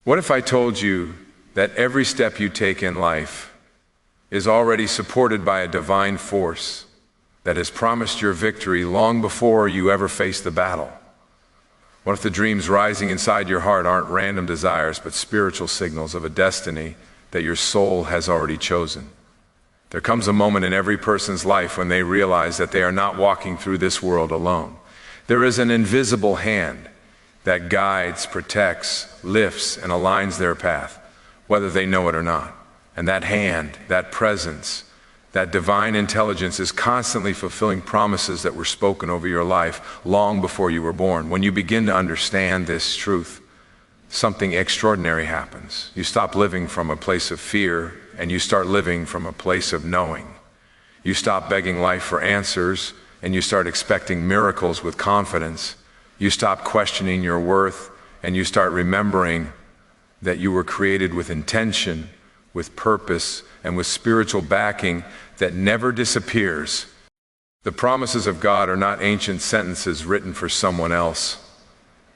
What if I told you that every step you take in life is already supported by a divine force that has promised your victory long before you ever face the battle? What if the dreams rising inside your heart aren't random desires, but spiritual signals of a destiny that your soul has already chosen? There comes a moment in every person's life when they realize that they are not walking through this world alone. There is an invisible hand that guides, protects, lifts, and aligns their path, whether they know it or not. And that hand, that presence, that divine intelligence is constantly fulfilling promises that were spoken over your life long before you were born. When you begin to understand this truth, something extraordinary happens. You stop living from a place of fear and you start living from a place of knowing. You stop begging life for answers and you start expecting miracles with confidence. You stop questioning your worth and you start remembering that you were created with intention, with purpose, and with spiritual backing that never disappears. The promises of God are not ancient sentences written for someone else.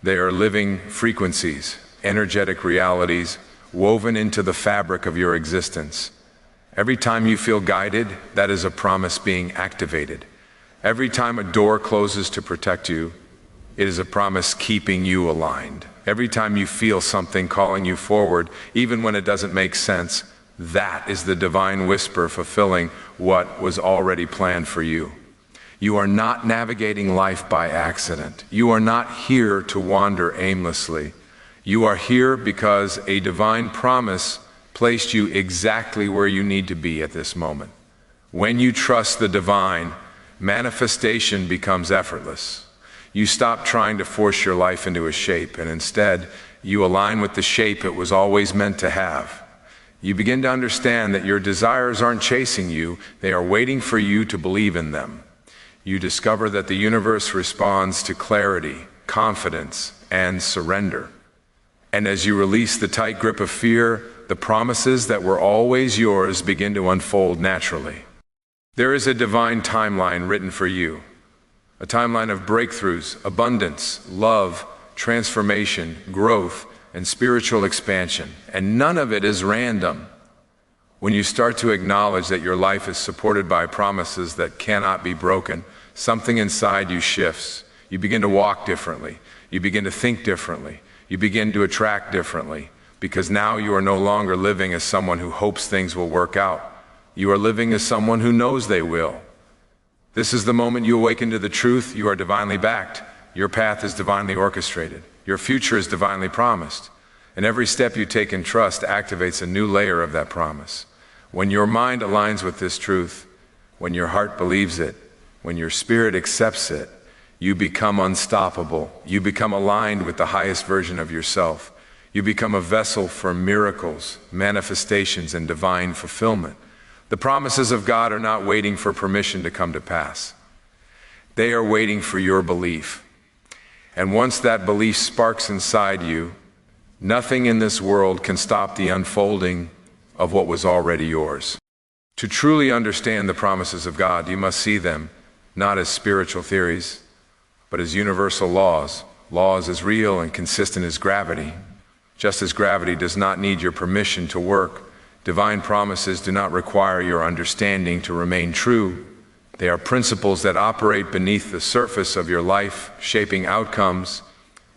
They are living frequencies, energetic realities woven into the fabric of your existence. Every time you feel guided, that is a promise being activated. Every time a door closes to protect you, it is a promise keeping you aligned. Every time you feel something calling you forward, even when it doesn't make sense, that is the divine whisper fulfilling what was already planned for you. You are not navigating life by accident. You are not here to wander aimlessly. You are here because a divine promise placed you exactly where you need to be at this moment. When you trust the divine, manifestation becomes effortless. You stop trying to force your life into a shape, and instead, you align with the shape it was always meant to have. You begin to understand that your desires aren't chasing you, they are waiting for you to believe in them. You discover that the universe responds to clarity, confidence, and surrender. And as you release the tight grip of fear, the promises that were always yours begin to unfold naturally. There is a divine timeline written for you. A timeline of breakthroughs, abundance, love, transformation, growth, and spiritual expansion. And none of it is random. When you start to acknowledge that your life is supported by promises that cannot be broken, something inside you shifts. You begin to walk differently. You begin to think differently. You begin to attract differently. Because now you are no longer living as someone who hopes things will work out. You are living as someone who knows they will. This is the moment you awaken to the truth. You are divinely backed. Your path is divinely orchestrated. Your future is divinely promised. And every step you take in trust activates a new layer of that promise. When your mind aligns with this truth, when your heart believes it, when your spirit accepts it, you become unstoppable. You become aligned with the highest version of yourself. You become a vessel for miracles, manifestations, and divine fulfillment. The promises of God are not waiting for permission to come to pass. They are waiting for your belief. And once that belief sparks inside you, nothing in this world can stop the unfolding of what was already yours. To truly understand the promises of God, you must see them not as spiritual theories, but as universal laws. Laws as real and consistent as gravity. Just as gravity does not need your permission to work, divine promises do not require your understanding to remain true. They are principles that operate beneath the surface of your life, shaping outcomes,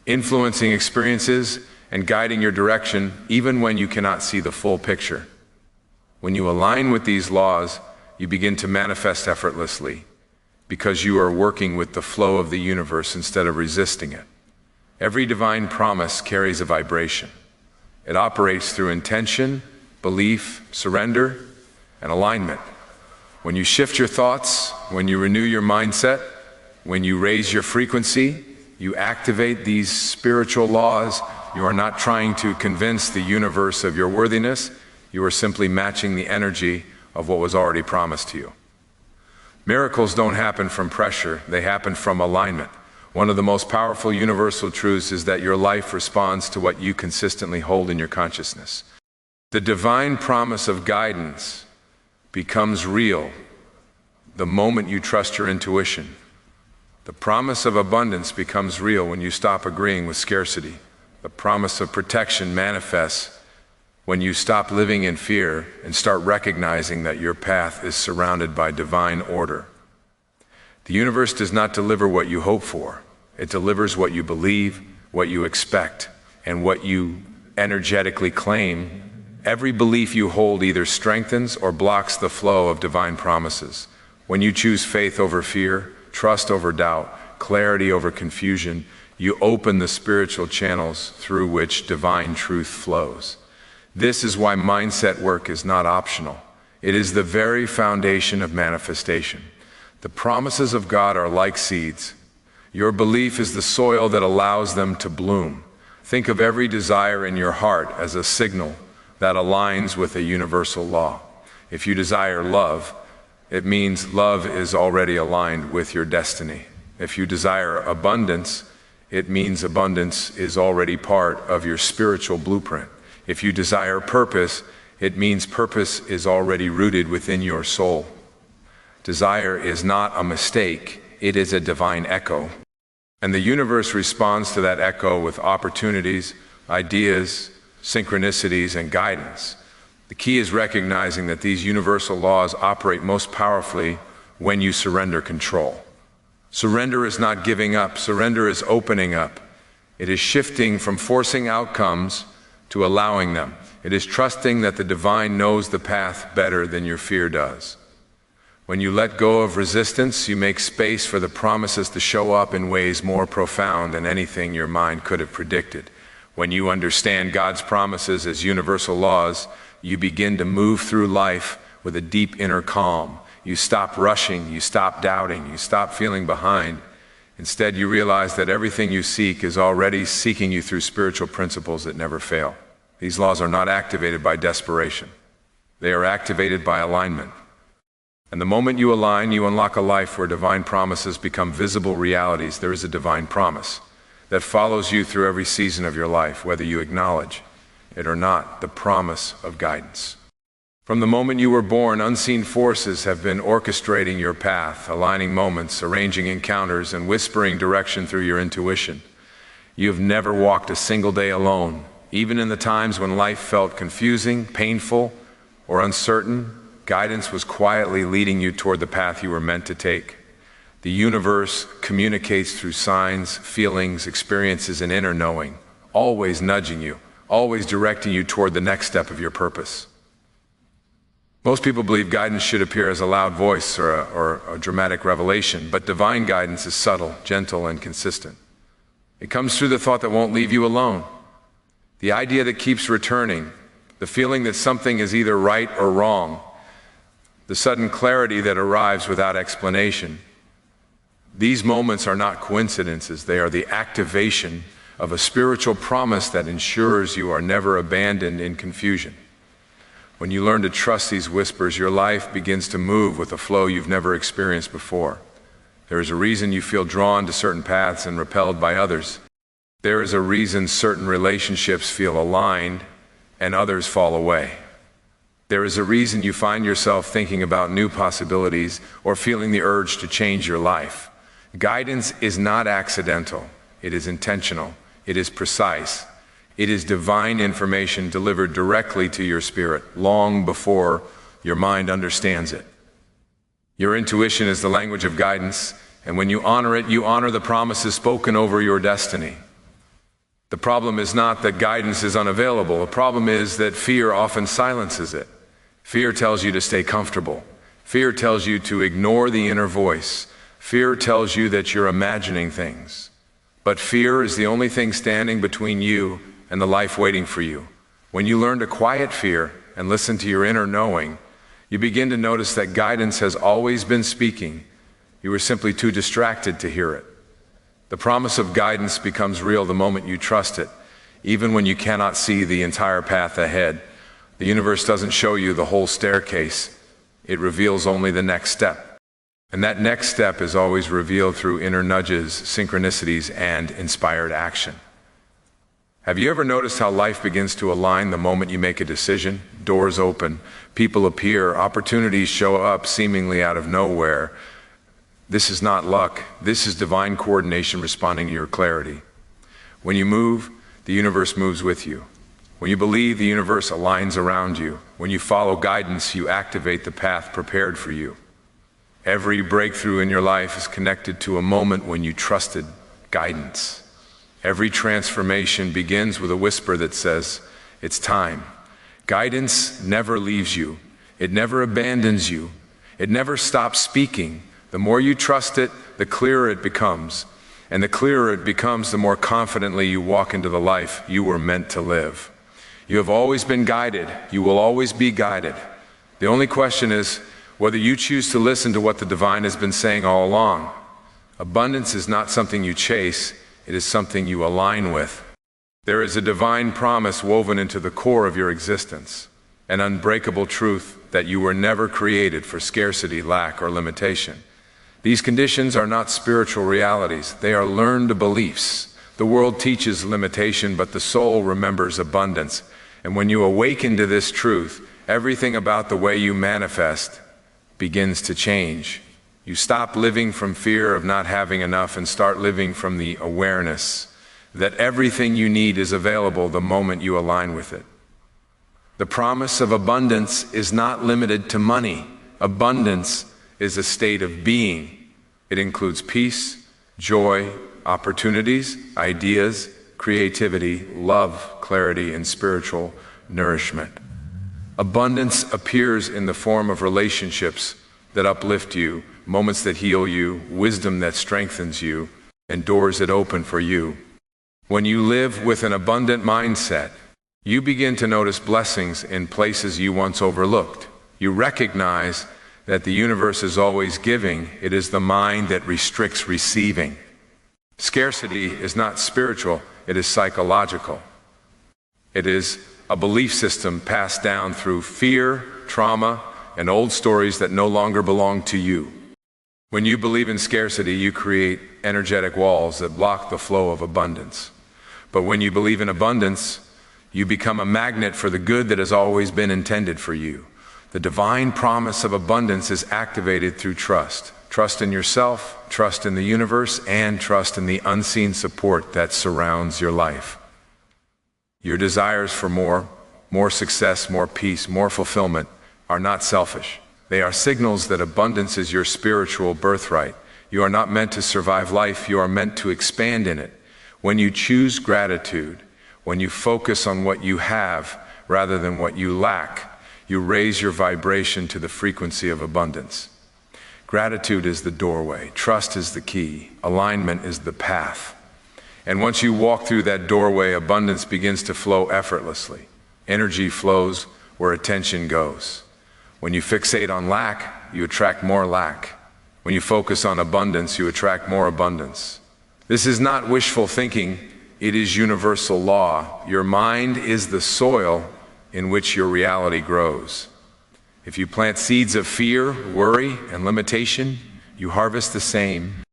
influencing experiences, and guiding your direction even when you cannot see the full picture. When you align with these laws, you begin to manifest effortlessly because you are working with the flow of the universe instead of resisting it. Every divine promise carries a vibration. It operates through intention, belief, surrender, and alignment. When you shift your thoughts, when you renew your mindset, when you raise your frequency, you activate these spiritual laws. You are not trying to convince the universe of your worthiness. You are simply matching the energy of what was already promised to you. Miracles don't happen from pressure, they happen from alignment. One of the most powerful universal truths is that your life responds to what you consistently hold in your consciousness. The divine promise of guidance becomes real the moment you trust your intuition. The promise of abundance becomes real when you stop agreeing with scarcity. The promise of protection manifests when you stop living in fear and start recognizing that your path is surrounded by divine order. The universe does not deliver what you hope for. It delivers what you believe, what you expect, and what you energetically claim. Every belief you hold either strengthens or blocks the flow of divine promises. When you choose faith over fear, trust over doubt, clarity over confusion, you open the spiritual channels through which divine truth flows. This is why mindset work is not optional. It is the very foundation of manifestation. The promises of God are like seeds. Your belief is the soil that allows them to bloom. Think of every desire in your heart as a signal that aligns with a universal law. If you desire love, it means love is already aligned with your destiny. If you desire abundance, it means abundance is already part of your spiritual blueprint. If you desire purpose, it means purpose is already rooted within your soul. Desire is not a mistake, it is a divine echo. And the universe responds to that echo with opportunities, ideas, synchronicities, and guidance. The key is recognizing that these universal laws operate most powerfully when you surrender control. Surrender is not giving up, surrender is opening up. It is shifting from forcing outcomes to allowing them. It is trusting that the divine knows the path better than your fear does. When you let go of resistance, you make space for the promises to show up in ways more profound than anything your mind could have predicted. When you understand God's promises as universal laws, you begin to move through life with a deep inner calm. You stop rushing, you stop doubting, you stop feeling behind. Instead, you realize that everything you seek is already seeking you through spiritual principles that never fail. These laws are not activated by desperation. They are activated by alignment. And the moment you align, you unlock a life where divine promises become visible realities. There is a divine promise that follows you through every season of your life, whether you acknowledge it or not, the promise of guidance. From the moment you were born, unseen forces have been orchestrating your path, aligning moments, arranging encounters, and whispering direction through your intuition. You have never walked a single day alone. Even in the times when life felt confusing, painful, or uncertain, guidance was quietly leading you toward the path you were meant to take. The universe communicates through signs, feelings, experiences, and inner knowing, always nudging you, always directing you toward the next step of your purpose. Most people believe guidance should appear as a loud voice or a dramatic revelation, but divine guidance is subtle, gentle, and consistent. It comes through the thought that won't leave you alone, the idea that keeps returning, the feeling that something is either right or wrong, the sudden clarity that arrives without explanation. These moments are not coincidences, they are the activation of a spiritual promise that ensures you are never abandoned in confusion. When you learn to trust these whispers, your life begins to move with a flow you've never experienced before. There is a reason you feel drawn to certain paths and repelled by others. There is a reason certain relationships feel aligned and others fall away. There is a reason you find yourself thinking about new possibilities or feeling the urge to change your life. Guidance is not accidental. It is intentional. It is precise. It is divine information delivered directly to your spirit, long before your mind understands it. Your intuition is the language of guidance, and when you honor it, you honor the promises spoken over your destiny. The problem is not that guidance is unavailable. The problem is that fear often silences it. Fear tells you to stay comfortable. Fear tells you to ignore the inner voice. Fear tells you that you're imagining things. But fear is the only thing standing between you and the life waiting for you. When you learn to quiet fear and listen to your inner knowing, you begin to notice that guidance has always been speaking. You were simply too distracted to hear it. The promise of guidance becomes real the moment you trust it, even when you cannot see the entire path ahead. The universe doesn't show you the whole staircase. It reveals only the next step. And that next step is always revealed through inner nudges, synchronicities, and inspired action. Have you ever noticed how life begins to align the moment you make a decision? Doors open, people appear, opportunities show up seemingly out of nowhere. This is not luck. This is divine coordination responding to your clarity. When you move, the universe moves with you. When you believe, the universe aligns around you. When you follow guidance, you activate the path prepared for you. Every breakthrough in your life is connected to a moment when you trusted guidance. Every transformation begins with a whisper that says, "It's time." Guidance never leaves you. It never abandons you. It never stops speaking. The more you trust it, the clearer it becomes. And the clearer it becomes, the more confidently you walk into the life you were meant to live. You have always been guided. You will always be guided. The only question is whether you choose to listen to what the divine has been saying all along. Abundance is not something you chase. It is something you align with. There is a divine promise woven into the core of your existence, an unbreakable truth that you were never created for scarcity, lack, or limitation. These conditions are not spiritual realities. They are learned beliefs. The world teaches limitation, but the soul remembers abundance. And when you awaken to this truth, everything about the way you manifest begins to change. You stop living from fear of not having enough and start living from the awareness that everything you need is available the moment you align with it. The promise of abundance is not limited to money. Abundance is a state of being. It includes peace, joy, opportunities, ideas, creativity, love, clarity, and spiritual nourishment. Abundance appears in the form of relationships that uplift you, moments that heal you, wisdom that strengthens you, and doors that open for you. When you live with an abundant mindset, you begin to notice blessings in places you once overlooked. You recognize that the universe is always giving. It is the mind that restricts receiving. Scarcity is not spiritual, it is psychological. It is a belief system passed down through fear, trauma, and old stories that no longer belong to you. When you believe in scarcity, you create energetic walls that block the flow of abundance. But when you believe in abundance, you become a magnet for the good that has always been intended for you. The divine promise of abundance is activated through trust. Trust in yourself, trust in the universe, and trust in the unseen support that surrounds your life. Your desires for more success, more peace, more fulfillment are not selfish. They are signals that abundance is your spiritual birthright. You are not meant to survive life, you are meant to expand in it. When you choose gratitude, when you focus on what you have rather than what you lack, you raise your vibration to the frequency of abundance. Gratitude is the doorway, trust is the key, alignment is the path. And once you walk through that doorway, abundance begins to flow effortlessly. Energy flows where attention goes. When you fixate on lack, you attract more lack. When you focus on abundance, you attract more abundance. This is not wishful thinking, it is universal law. Your mind is the soil in which your reality grows. If you plant seeds of fear, worry, and limitation, you harvest the same.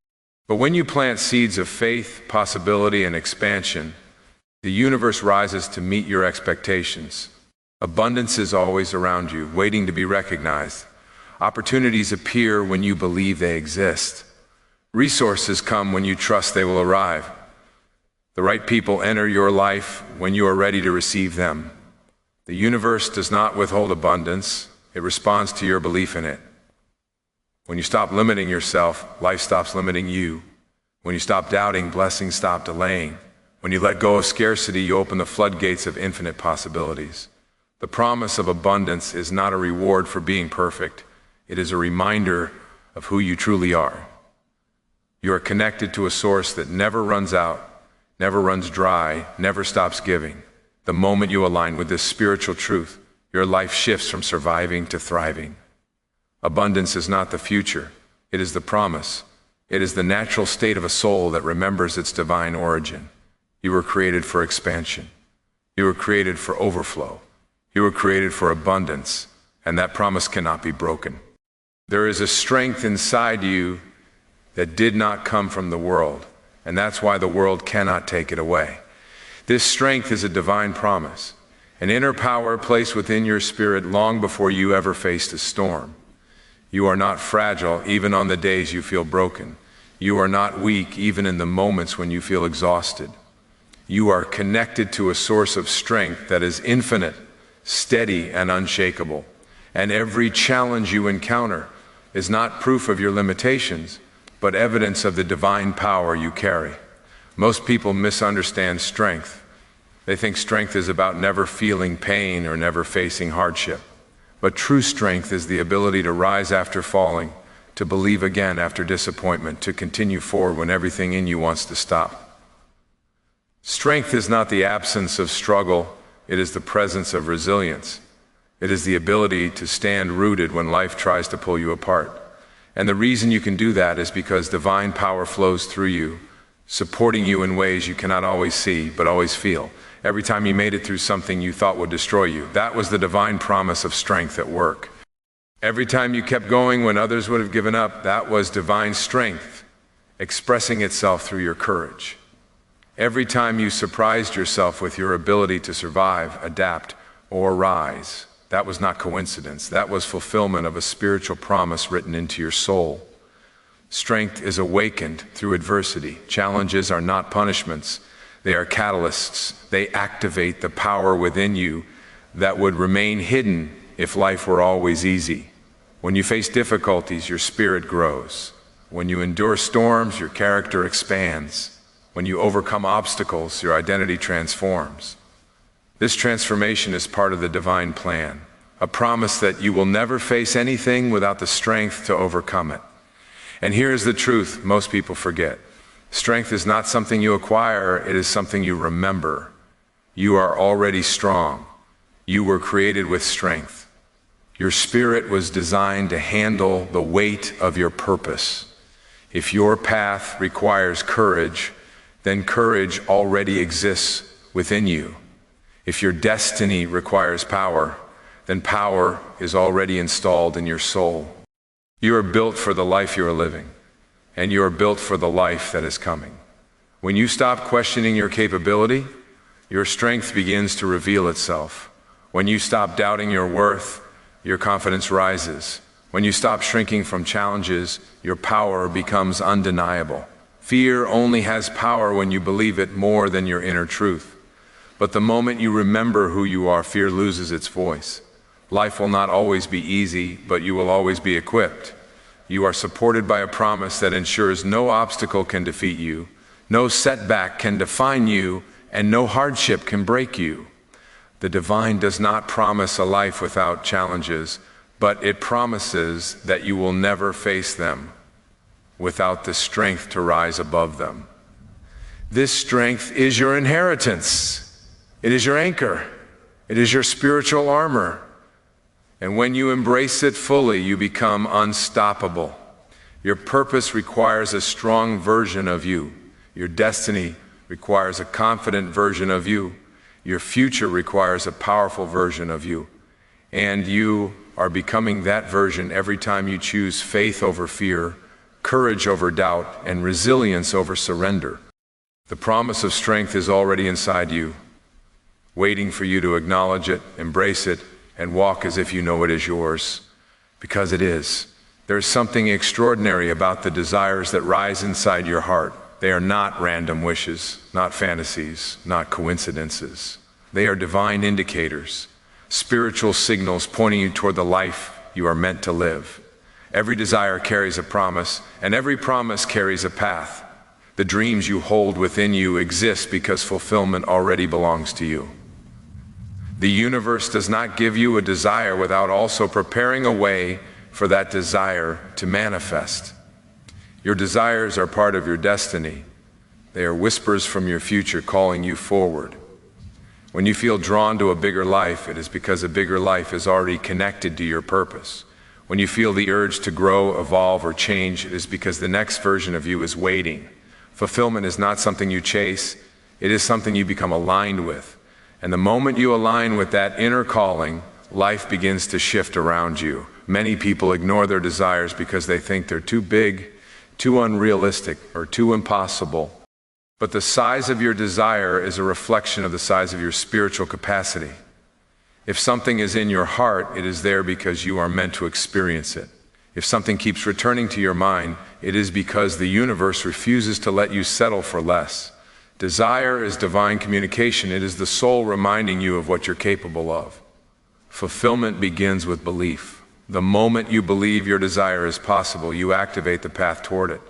But when you plant seeds of faith, possibility, and expansion, the universe rises to meet your expectations. Abundance is always around you, waiting to be recognized. Opportunities appear when you believe they exist. Resources come when you trust they will arrive. The right people enter your life when you are ready to receive them. The universe does not withhold abundance, it responds to your belief in it. When you stop limiting yourself, life stops limiting you. When you stop doubting, blessings stop delaying. When you let go of scarcity, you open the floodgates of infinite possibilities. The promise of abundance is not a reward for being perfect. It is a reminder of who you truly are. You are connected to a source that never runs out, never runs dry, never stops giving. The moment you align with this spiritual truth, your life shifts from surviving to thriving. Abundance is not the future, it is the promise. It is the natural state of a soul that remembers its divine origin. You were created for expansion. You were created for overflow. You were created for abundance, and that promise cannot be broken. There is a strength inside you that did not come from the world, and that's why the world cannot take it away. This strength is a divine promise, an inner power placed within your spirit long before you ever faced a storm. You are not fragile even on the days you feel broken. You are not weak even in the moments when you feel exhausted. You are connected to a source of strength that is infinite, steady, and unshakable. And every challenge you encounter is not proof of your limitations, but evidence of the divine power you carry. Most people misunderstand strength. They think strength is about never feeling pain or never facing hardship. But true strength is the ability to rise after falling, to believe again after disappointment, to continue forward when everything in you wants to stop. Strength is not the absence of struggle, it is the presence of resilience. It is the ability to stand rooted when life tries to pull you apart. And the reason you can do that is because divine power flows through you, supporting you in ways you cannot always see, but always feel. Every time you made it through something you thought would destroy you, that was the divine promise of strength at work. Every time you kept going when others would have given up, that was divine strength expressing itself through your courage. Every time you surprised yourself with your ability to survive, adapt, or rise, that was not coincidence. That was fulfillment of a spiritual promise written into your soul. Strength is awakened through adversity. Challenges are not punishments. They are catalysts. They activate the power within you that would remain hidden if life were always easy. When you face difficulties, your spirit grows. When you endure storms, your character expands. When you overcome obstacles, your identity transforms. This transformation is part of the divine plan, a promise that you will never face anything without the strength to overcome it. And here's the truth most people forget. Strength is not something you acquire, it is something you remember. You are already strong. You were created with strength. Your spirit was designed to handle the weight of your purpose. If your path requires courage, then courage already exists within you. If your destiny requires power, then power is already installed in your soul. You are built for the life you are living, and you are built for the life that is coming. When you stop questioning your capability, your strength begins to reveal itself. When you stop doubting your worth, your confidence rises. When you stop shrinking from challenges, your power becomes undeniable. Fear only has power when you believe it more than your inner truth. But the moment you remember who you are, fear loses its voice. Life will not always be easy, but you will always be equipped. You are supported by a promise that ensures no obstacle can defeat you, no setback can define you, and no hardship can break you. The divine does not promise a life without challenges, but it promises that you will never face them without the strength to rise above them. This strength is your inheritance. It is your anchor. It is your spiritual armor. And when you embrace it fully, you become unstoppable. Your purpose requires a strong version of you. Your destiny requires a confident version of you. Your future requires a powerful version of you. And you are becoming that version every time you choose faith over fear, courage over doubt, and resilience over surrender. The promise of strength is already inside you, waiting for you to acknowledge it, embrace it, and walk as if you know it is yours, because it is. There's something extraordinary about the desires that rise inside your heart. They are not random wishes, not fantasies, not coincidences. They are divine indicators, spiritual signals pointing you toward the life you are meant to live. Every desire carries a promise, and every promise carries a path. The dreams you hold within you exist because fulfillment already belongs to you. The universe does not give you a desire without also preparing a way for that desire to manifest. Your desires are part of your destiny. They are whispers from your future calling you forward. When you feel drawn to a bigger life, it is because a bigger life is already connected to your purpose. When you feel the urge to grow, evolve, or change, it is because the next version of you is waiting. Fulfillment is not something you chase, it is something you become aligned with. And the moment you align with that inner calling, life begins to shift around you. Many people ignore their desires because they think they're too big, too unrealistic, or too impossible. But the size of your desire is a reflection of the size of your spiritual capacity. If something is in your heart, it is there because you are meant to experience it. If something keeps returning to your mind, it is because the universe refuses to let you settle for less. Desire is divine communication. It is the soul reminding you of what you're capable of. Fulfillment begins with belief. The moment you believe your desire is possible, you activate the path toward it.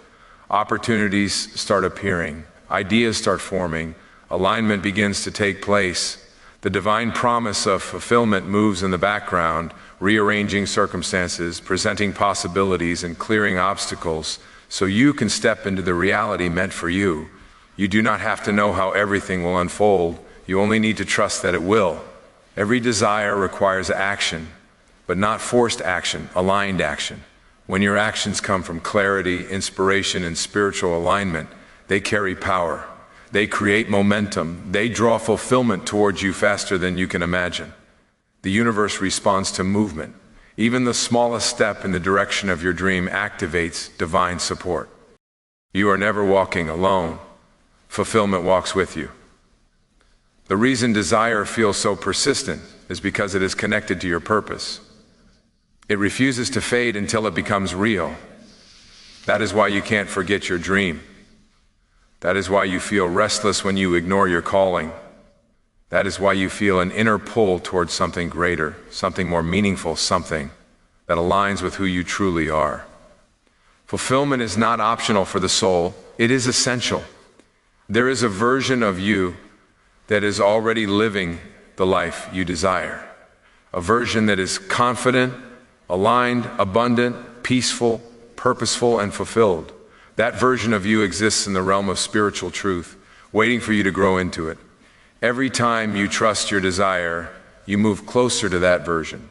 Opportunities start appearing. Ideas start forming. Alignment begins to take place. The divine promise of fulfillment moves in the background, rearranging circumstances, presenting possibilities, and clearing obstacles so you can step into the reality meant for you. You do not have to know how everything will unfold. You only need to trust that it will. Every desire requires action, but not forced action, aligned action. When your actions come from clarity, inspiration, and spiritual alignment, they carry power. They create momentum. They draw fulfillment towards you faster than you can imagine. The universe responds to movement. Even the smallest step in the direction of your dream activates divine support. You are never walking alone. Fulfillment walks with you. The reason desire feels so persistent is because it is connected to your purpose. It refuses to fade until it becomes real. That is why you can't forget your dream. That is why you feel restless when you ignore your calling. That is why you feel an inner pull towards something greater, something more meaningful, something that aligns with who you truly are. Fulfillment is not optional for the soul, it is essential. There is a version of you that is already living the life you desire. A version that is confident, aligned, abundant, peaceful, purposeful, and fulfilled. That version of you exists in the realm of spiritual truth, waiting for you to grow into it. Every time you trust your desire, you move closer to that version.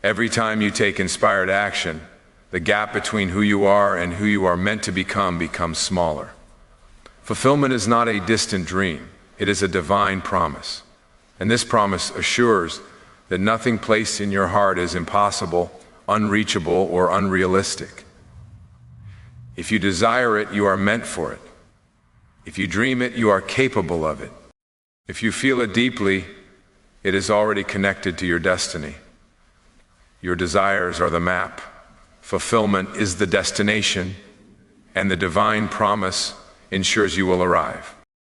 Every time you take inspired action, the gap between who you are and who you are meant to become becomes smaller. Fulfillment is not a distant dream. It is a divine promise. And this promise assures that nothing placed in your heart is impossible, unreachable, or unrealistic. If you desire it, you are meant for it. If you dream it, you are capable of it. If you feel it deeply, it is already connected to your destiny. Your desires are the map. Fulfillment is the destination, and the divine promise ensures you will arrive.